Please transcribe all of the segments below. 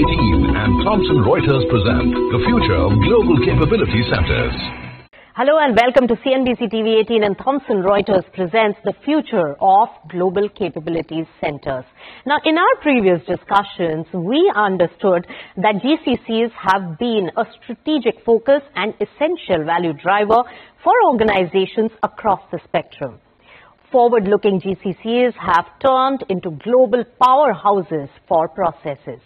TV18 and Thomson Reuters present the future of global capability centers. Hello and welcome to CNBC TV18 and Thomson Reuters presents the future of global capabilities centers. Now, in our previous discussions, we understood that GCCs have been a strategic focus and essential value driver for organizations across the spectrum. Forward-looking GCCs have turned into global powerhouses for processes,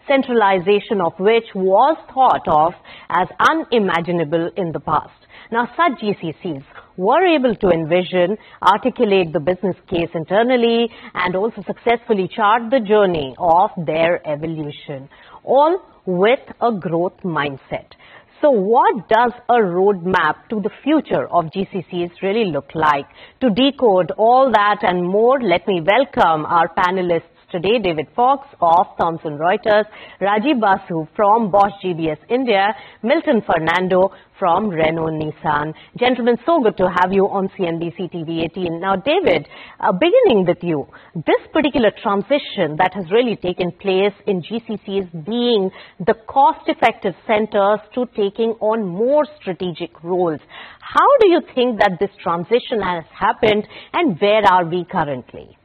centralization of which was thought of as unimaginable in the past. Now, such GCCs were able to envision, articulate the business case internally, and also successfully chart the journey of their evolution, all with a growth mindset. So what does a roadmap to the future of GCCs really look like? To decode all that and more, let me welcome our panelists today, David Fox of Thomson Reuters, Rajiv Basu from Bosch GBS India, Milton Fernando from Renault Nissan. Gentlemen, so good to have you on CNBC TV18. Now, David, beginning with you, this particular transition that has really taken place in GCCs being the cost-effective centers to taking on more strategic roles, how do you think that this transition has happened and where are we currently?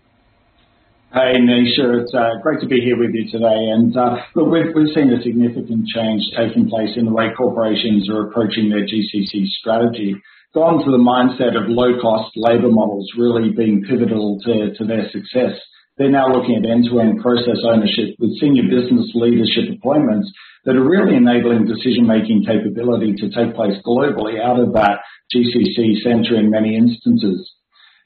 Hey, Nisha, it's great to be here with you today. And look, we've seen a significant change taking place in the way corporations are approaching their GCC strategy. Gone to the mindset of low-cost labour models really being pivotal to their success. They're now looking at end-to-end process ownership with senior business leadership appointments that are really enabling decision-making capability to take place globally out of that GCC centre in many instances.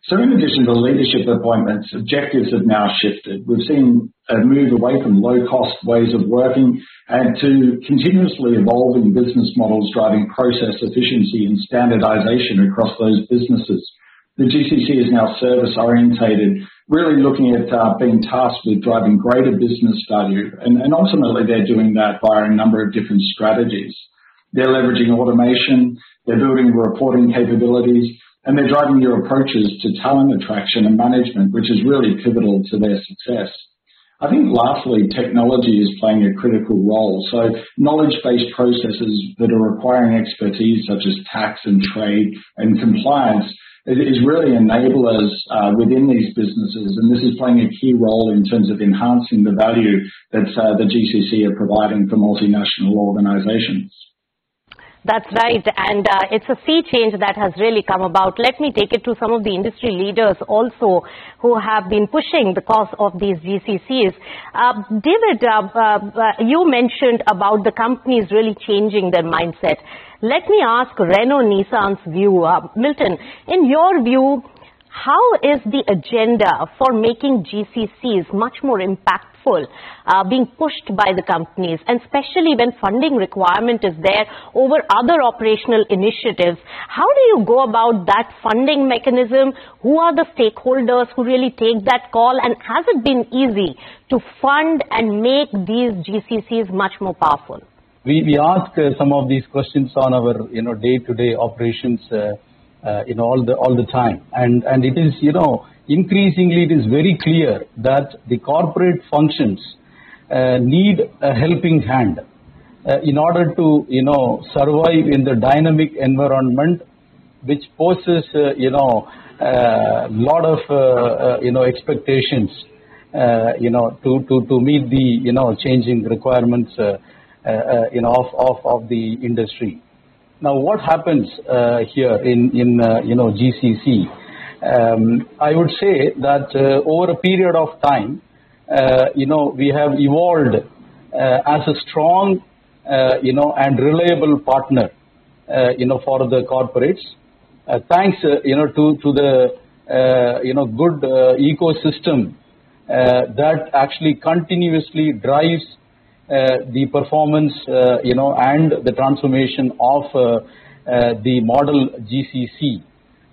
So in addition to leadership appointments, objectives have now shifted. We've seen a move away from low-cost ways of working and to continuously evolving business models driving process efficiency and standardization across those businesses. The GCC is now service-orientated, really looking at being tasked with driving greater business value, and ultimately they're doing that via a number of different strategies. They're leveraging automation, they're building reporting capabilities, and they're driving your approaches to talent attraction and management, which is really pivotal to their success. I think lastly, technology is playing a critical role. So knowledge-based processes that are requiring expertise such as tax and trade and compliance is really enablers within these businesses, and this is playing a key role in terms of enhancing the value that the GCC are providing for multinational organizations. That's right, and it's a sea change that has really come about. Let me take it to some of the industry leaders also who have been pushing the cause of these GCCs. David, you mentioned about the companies really changing their mindset. Let me ask Renault Nissan's view. Milton, in your view, how is the agenda for making GCCs much more impactful being pushed by the companies, and especially when funding requirement is there over other operational initiatives? How do you go about that funding mechanism? Who are the stakeholders who really take that call, and has it been easy to fund and make these GCCs much more powerful? We ask some of these questions on our day-to-day operations all the time, and it is increasingly it is very clear that the corporate functions need a helping hand in order to survive in the dynamic environment which poses lot of expectations to meet the changing requirements of the industry. Now, what happens here in GCC? I would say that over a period of time, we have evolved as a strong, and reliable partner, for the corporates. Thanks, to the good ecosystem that actually continuously drives the performance, and the transformation of the model GCC,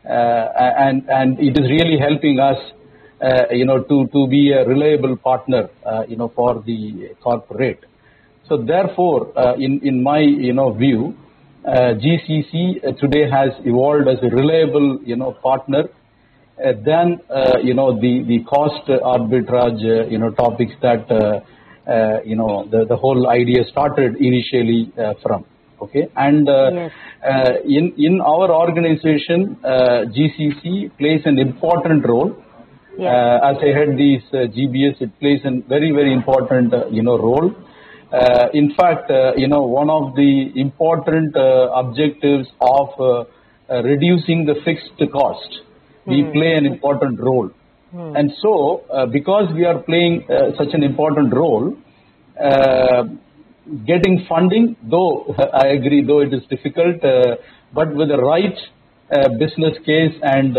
and it is really helping us, to be a reliable partner, for the corporate. So therefore, in my view, GCC today has evolved as a reliable partner. Then the cost arbitrage topics that the whole idea started initially from. Okay, and Yes. In our organization, GCC plays an important role. Yes. As I head these GBS, it plays a very, very important role. In fact, one of the important objectives of reducing the fixed cost, we play an important role. And so, because we are playing such an important role, getting funding, though I agree, though it is difficult, but with the right business case and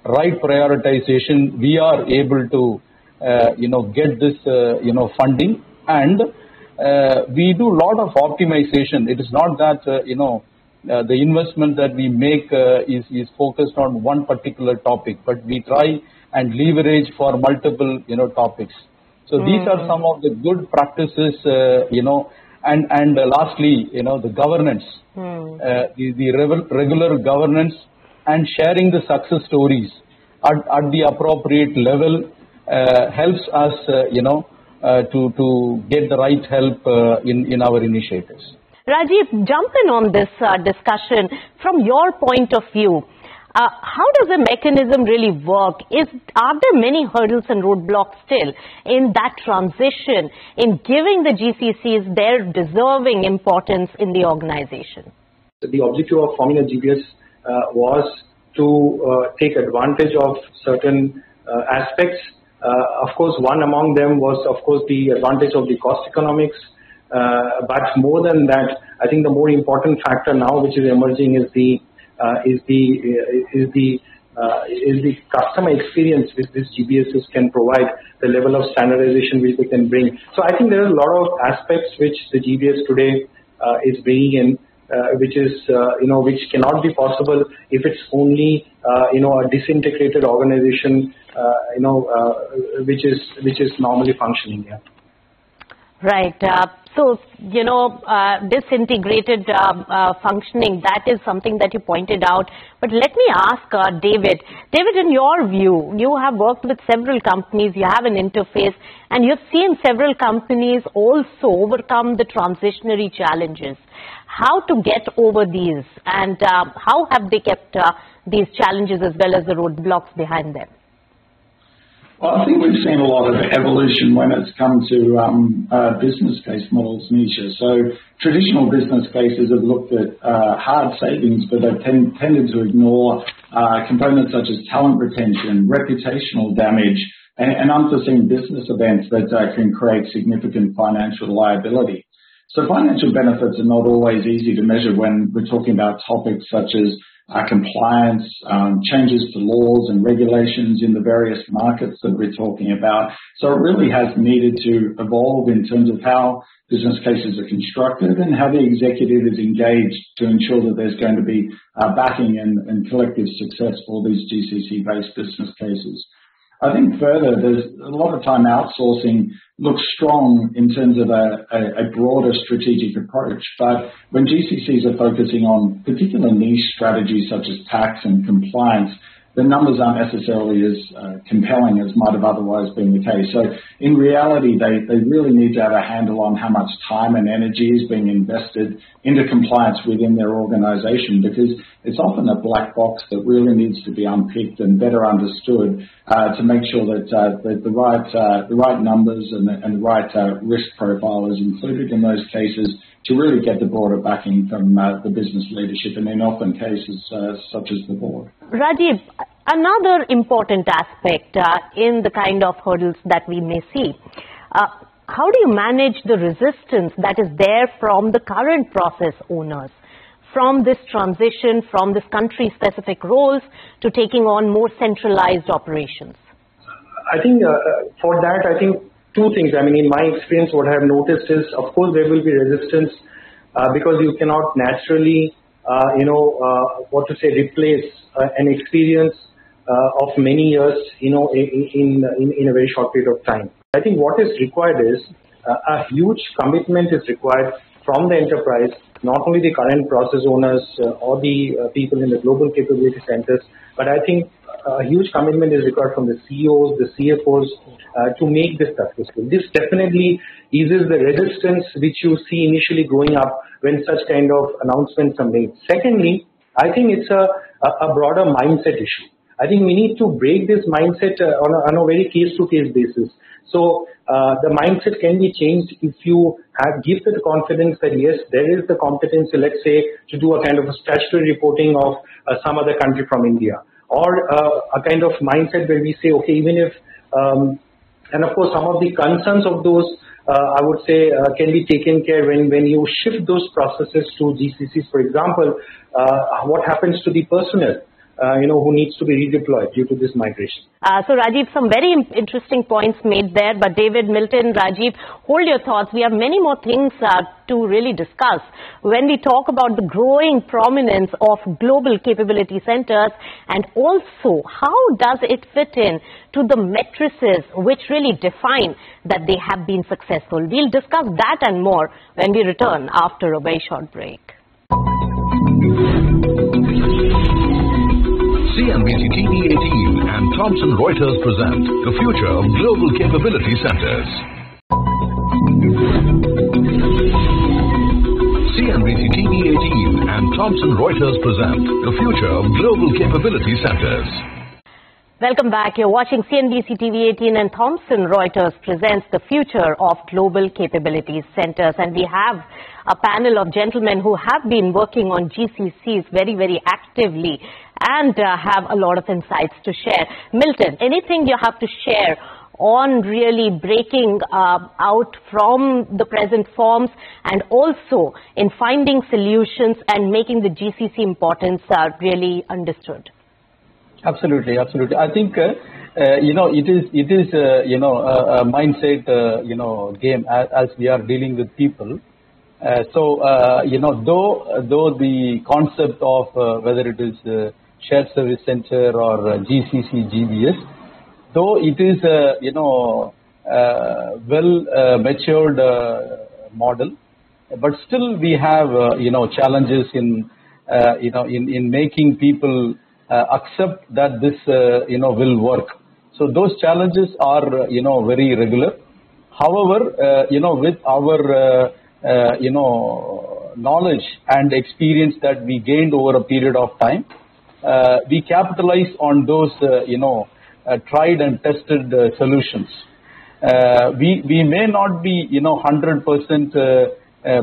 right prioritization, we are able to get this funding, and we do a lot of optimization. It is not that the investment that we make is focused on one particular topic, but we try and leverage for multiple topics. So these are some of the good practices, and lastly, the governance, the regular governance and sharing the success stories at the appropriate level helps us, to get the right help in our initiatives. Rajiv, jump in on this discussion from your point of view. How does the mechanism really work? Are there many hurdles and roadblocks still in that transition, in giving the GCCs their deserving importance in the organization? The objective of forming a GBS was to take advantage of certain aspects. Of course, one among them was, of course, the advantage of the cost economics. But more than that, I think the more important factor now, which is emerging, is the customer experience which these GBSs can provide, the level of standardization which they can bring. So I think there are a lot of aspects which the GBS today is bringing in, which is which cannot be possible if it's only a disintegrated organization which is normally functioning. Yeah. Right. So, disintegrated functioning, that is something that you pointed out. But let me ask David. David, in your view, you have worked with several companies, you have an interface, and you've seen several companies also overcome the transitionary challenges. How to get over these, and how have they kept these challenges as well as the roadblocks behind them? Well, I think we've seen a lot of evolution when it's come to business case models, Nisha. So traditional business cases have looked at hard savings, but they've tended to ignore components such as talent retention, reputational damage, and unforeseen business events that can create significant financial liability. So financial benefits are not always easy to measure when we're talking about topics such as compliance, changes to laws and regulations in the various markets that we're talking about. So it really has needed to evolve in terms of how business cases are constructed and how the executive is engaged to ensure that there's going to be backing and collective success for these GCC-based business cases. I think further, there's a lot of time outsourcing looks strong in terms of a broader strategic approach. But when GCCs are focusing on particular niche strategies such as tax and compliance, the numbers aren't necessarily as compelling as might have otherwise been the case. So in reality, they really need to have a handle on how much time and energy is being invested into compliance within their organization, because it's often a black box that really needs to be unpicked and better understood to make sure that the right numbers and the right risk profile is included in those cases to really get the broader backing from the business leadership, and in often cases such as the board. Rajiv, another important aspect in the kind of hurdles that we may see, how do you manage the resistance that is there from the current process owners, from this transition, from this country-specific roles to taking on more centralized operations? I think for that, I think two things. I mean, in my experience, what I have noticed is, of course, there will be resistance because you cannot naturally, replace an experience of many years, in a very short period of time. I think what is required is a huge commitment is required from the enterprise, not only the current process owners or the people in the global capability centers, but I think a huge commitment is required from the CEOs, the CFOs to make this successful. This definitely eases the resistance which you see initially growing up when such kind of announcements are made. Secondly, I think it's a broader mindset issue. I think we need to break this mindset on a very case-to-case basis. So the mindset can be changed if you give the confidence that yes, there is the competence, let's say, to do a kind of a statutory reporting of some other country from India, or a kind of mindset where we say, okay, even if, and of course, some of the concerns of those, I would say, can be taken care when you shift those processes to GCCs. For example, what happens to the personnel? Who needs to be redeployed due to this migration. So Rajiv, some very interesting points made there, but David, Milton, Rajiv, hold your thoughts. We have many more things to really discuss when we talk about the growing prominence of global capability centers, and also how does it fit in to the matrices which really define that they have been successful. We'll discuss that and more when we return after a very short break. CNBC TV 18 and Thomson Reuters present the future of global capability centers. CNBC TV 18 and Thomson Reuters present the future of global capability centers. Welcome back. You're watching CNBC TV 18 and Thomson Reuters presents the future of global capabilities centers. And we have a panel of gentlemen who have been working on GCCs very, very actively and have a lot of insights to share. Milton, anything you have to share on really breaking out from the present forms and also in finding solutions and making the GCC importance really understood? Absolutely, absolutely. I think it is a mindset game as we are dealing with people. Though the concept of whether it is shared service center or GCC, GBS, though it is well matured model, but still we have challenges in making people accept that this will work. So those challenges are very regular. However, with our knowledge and experience that we gained over a period of time, we capitalize on those tried and tested solutions. We may not be 100%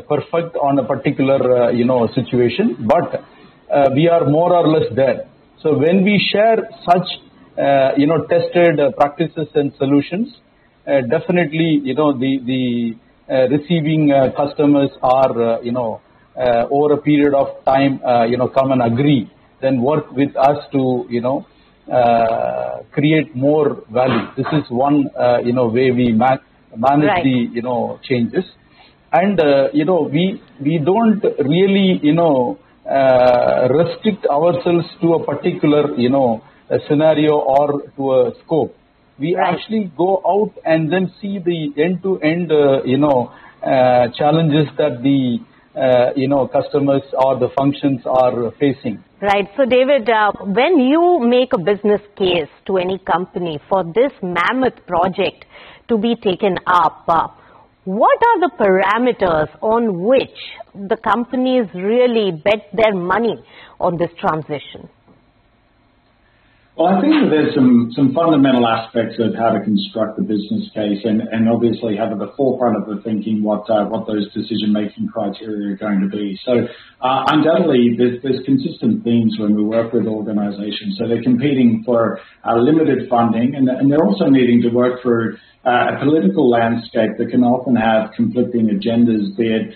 perfect on a particular situation, but we are more or less there. So when we share such tested practices and solutions, definitely the receiving customers are over a period of time come and agree, then work with us to create more value. This is one way we manage right. the changes, and we don't really restrict ourselves to a particular a scenario or to a scope. We right. actually go out and then see the end-to-end challenges that the customers or the functions are facing. Right. So David, when you make a business case to any company for this mammoth project to be taken up, what are the parameters on which the companies really bet their money on this transition? Well, I think that there's some fundamental aspects of how to construct the business case and obviously have at the forefront of the thinking what those decision-making criteria are going to be. So undoubtedly, there's consistent themes when we work with organizations. So they're competing for limited funding, and they're also needing to work for a political landscape that can often have conflicting agendas, be it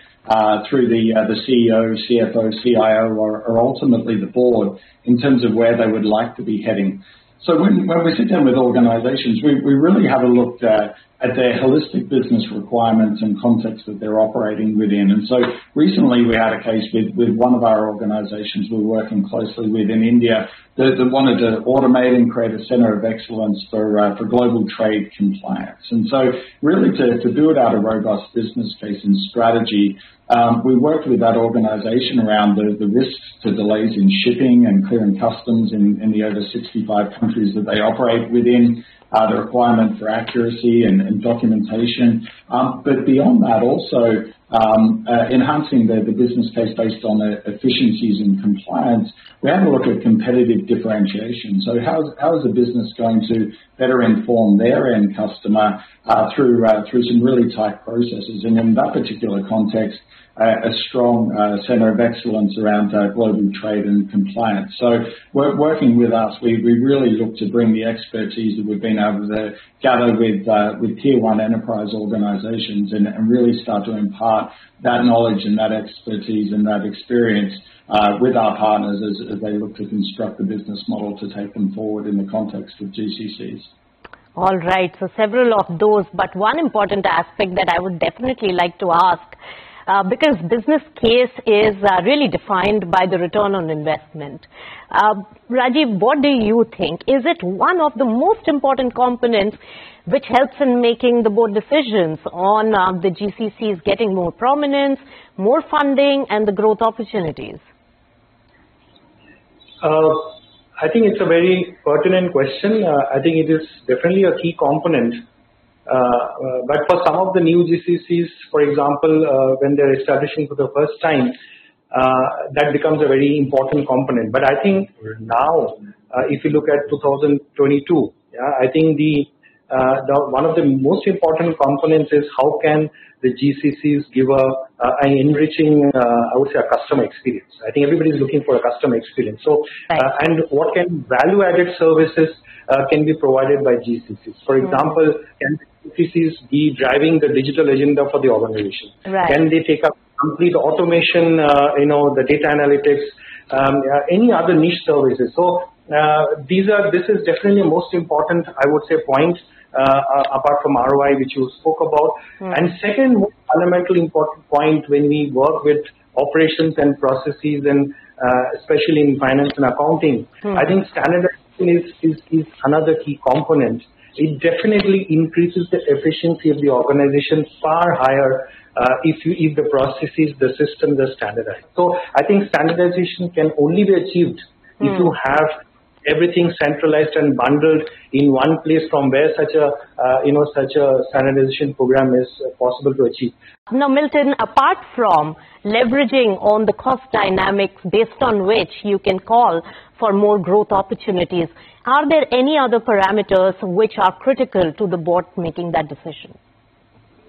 through the CEO, CFO, CIO, or ultimately the board in terms of where they would like to be heading. So when we sit down with organizations, we really have a look at their holistic business requirements and context that they're operating within. And so recently we had a case with one of our organizations we're working closely with in India that wanted to automate and create a center of excellence for global trade compliance. And so really to build out a robust business case and strategy, We worked with that organization around the risks to delays in shipping and clearing customs in the over 65 countries that they operate within, the requirement for accuracy and documentation. But beyond that, also enhancing the business case based on efficiencies and compliance, we have a look at competitive differentiation. So how is a business going to better inform their end customer through some really tight processes? And in that particular context, a strong center of excellence around global trade and compliance. So working with us, we really look to bring the expertise that we've been able to gather with tier one enterprise organizations and really start to impart that knowledge and that expertise and that experience with our partners as they look to construct the business model to take them forward in the context of GCCs. All right, so several of those, but one important aspect that I would definitely like to ask, because business case is really defined by the return on investment. Rajiv, what do you think? Is it one of the most important components which helps in making the board decisions on the GCCs getting more prominence, more funding, and the growth opportunities? I think it's a very pertinent question. I think it is definitely a key component. But for some of the new GCCs, for example, when they're establishing for the first time, that becomes a very important component. But I think now, if you look at 2022, I think one of the most important components is how can the GCCs give an enriching, I would say, a customer experience. I think everybody's looking for a customer experience. So, and what can value-added services can be provided by GCCs? For example, can GCCs be driving the digital agenda for the organization? Can they take up complete automation, the data analytics, any other niche services? So this is definitely the most important, I would say, point apart from ROI, which you spoke about. And second, most fundamental important point when we work with operations and processes, and especially in finance and accounting, I think standardization is another key component. It definitely increases the efficiency of the organization far higher if the processes, the systems are standardized. So I think standardization can only be achieved if you have everything centralized and bundled in one place from where such a standardization program is possible to achieve. Now, Milton, apart from leveraging on the cost dynamics based on which you can call for more growth opportunities, are there any other parameters which are critical to the board making that decision?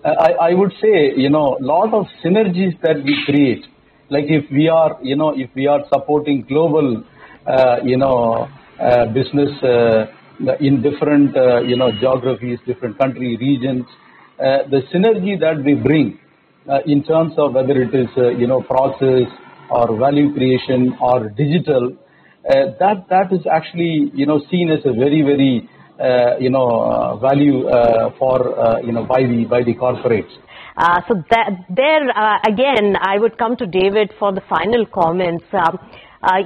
I would say, lot of synergies that we create. Like if we are supporting global, business in different, geographies, different country regions, the synergy that we bring in terms of whether it is, process or value creation or digital, that is actually, seen as a very, very, value for, by the corporates. So again, I would come to David for the final comments.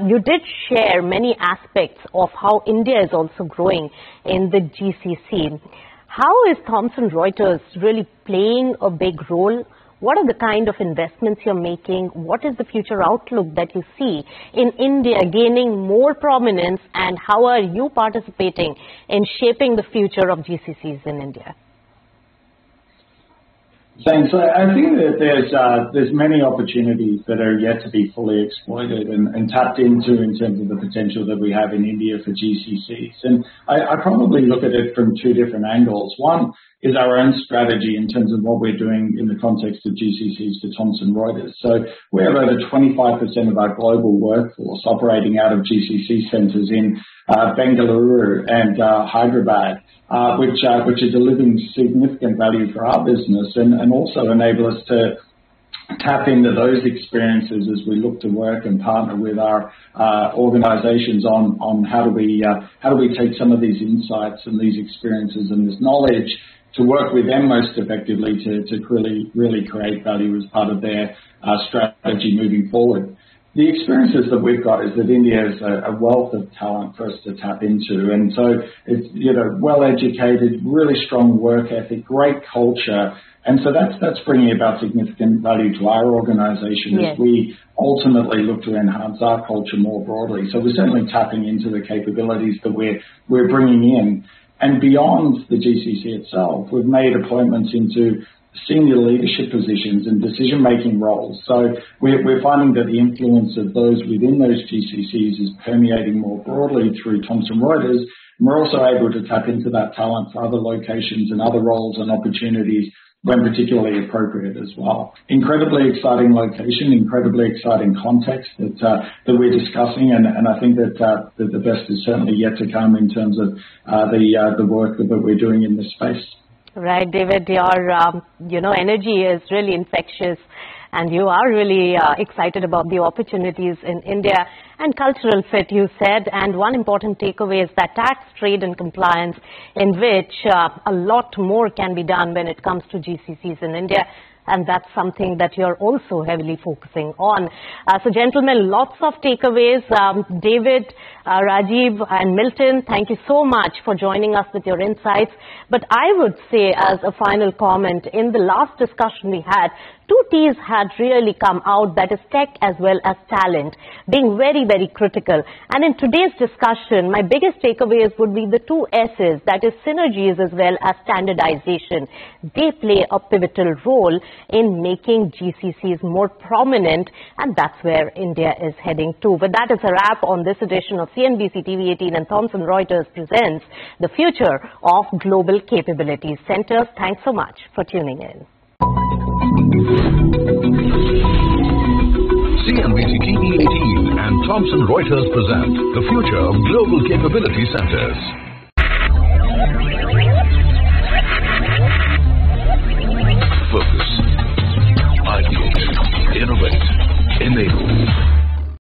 You did share many aspects of how India is also growing in the GCC. How is Thomson Reuters really playing a big role? What are the kind of investments you're making? What is the future outlook that you see in India gaining more prominence, and how are you participating in shaping the future of GCCs in India? Thanks. I think that there's many opportunities that are yet to be fully exploited and tapped into in terms of the potential that we have in India for GCCs. And I probably look at it from two different angles. One is our own strategy in terms of what we're doing in the context of GCCs for Thomson Reuters. So we have over 25% of our global workforce operating out of GCC centers in Bengaluru and Hyderabad, which are delivering significant value for our business and also enable us to tap into those experiences as we look to work and partner with our organizations on how do we take some of these insights and these experiences and this knowledge to work with them most effectively to really create value as part of their strategy moving forward. The experiences that we've got is that India is a wealth of talent for us to tap into. And so it's, well-educated, really strong work ethic, great culture. And so that's bringing about significant value to our organization as we ultimately look to enhance our culture more broadly. So we're certainly tapping into the capabilities that we're bringing in. And beyond the GCC itself, we've made appointments into senior leadership positions and decision-making roles. So we're finding that the influence of those within those GCCs is permeating more broadly through Thomson Reuters. And we're also able to tap into that talent for other locations and other roles and opportunities when particularly appropriate as well. Incredibly exciting location, incredibly exciting context that we're discussing, and I think that the best is certainly yet to come in terms of the work that we're doing in this space. Right, David, your energy is really infectious, and you are really excited about the opportunities in India and cultural fit, you said. And one important takeaway is that tax, trade and compliance, in which a lot more can be done when it comes to GCCs in India. And that's something that you're also heavily focusing on. So, gentlemen, lots of takeaways. David, Rajiv, and Milton, thank you so much for joining us with your insights. But I would say, as a final comment, in the last discussion we had, two T's had really come out, that is tech as well as talent, being very, very critical. And in today's discussion, my biggest takeaways would be the two S's, that is synergies as well as standardization. They play a pivotal role in making GCCs more prominent, and that's where India is heading to. But that is a wrap on this edition of CNBC TV 18 and Thomson Reuters presents The Future of Global Capabilities Centers. Thanks so much for tuning in. CNBC TV 18 and Thomson Reuters present The Future of Global Capability Centers. Focus, ideate, innovate, enable.